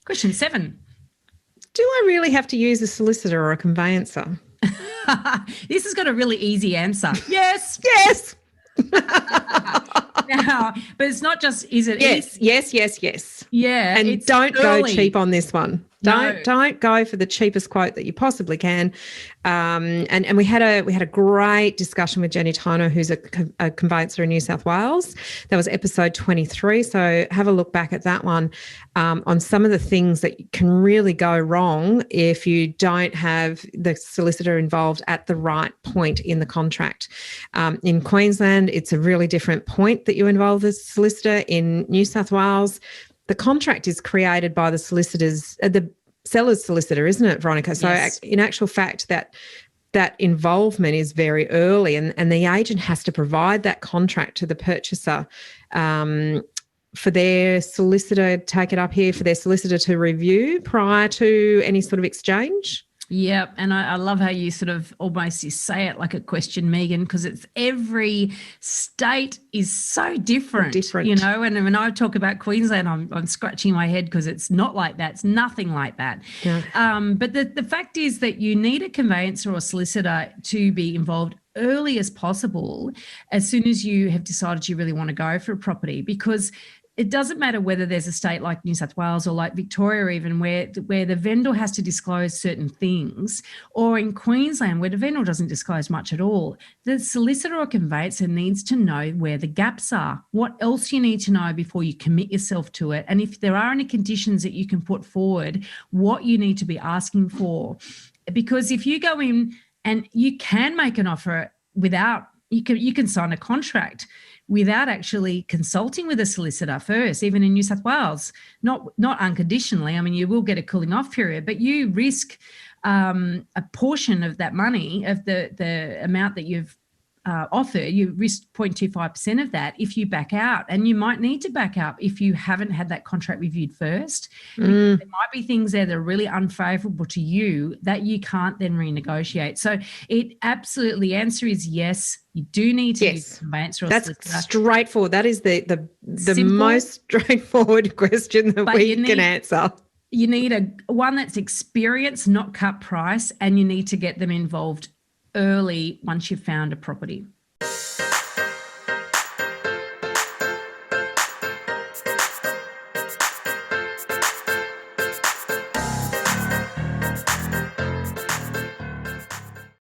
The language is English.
Question 7. Do I really have to use a solicitor or a conveyancer? This has got a really easy answer. Yes. Yes. Now, but it's not just, is it Yes, easy? yes. Yeah. And It's don't go early. cheap on this one. No. Don't go for the cheapest quote that you possibly can. And we had a great discussion with Jenny Tyner, who's a conveyancer in New South Wales. That was episode 23. So have a look back at that one on some of the things that can really go wrong if you don't have the solicitor involved at the right point in the contract. In Queensland, it's a really different point that you involve the solicitor. In New South Wales, the contract is created by the solicitors, the seller's solicitor, isn't it, Veronica? So Yes. in actual fact, that involvement is very early, and the agent has to provide that contract to the purchaser for their solicitor, take it up here, for their solicitor to review prior to any sort of exchange. Yep. And I love how you sort of almost you say it like a question, Megan, because it's every state is so different. You know, and when I talk about Queensland, I'm scratching my head because it's not like that. It's nothing like that. Yeah. But the fact is that you need a conveyancer or solicitor to be involved early as possible, as soon as you have decided you really want to go for a property, because it doesn't matter whether there's a state like New South Wales or like Victoria even where the vendor has to disclose certain things, or in Queensland where the vendor doesn't disclose much at all. The solicitor or conveyancer needs to know where the gaps are, what else you need to know before you commit yourself to it, and if there are any conditions that you can put forward, what you need to be asking for. Because if you go in and you can make an offer without, you can sign a contract without actually consulting with a solicitor first, even in New South Wales, not unconditionally. I mean, you will get a cooling off period, but you risk a portion of that money, of the amount that you've offered, you risk 0.25% of that if you back out. And you might need to back out if you haven't had that contract reviewed first. Because there might be things there that are really unfavourable to you that you can't then renegotiate. So it absolutely, the answer is yes. You do need to use a conveyancer or solicitor. That's straightforward. That is the most straightforward question that we can answer. You need one that's experienced, not cut price, and you need to get them involved early once you've found a property.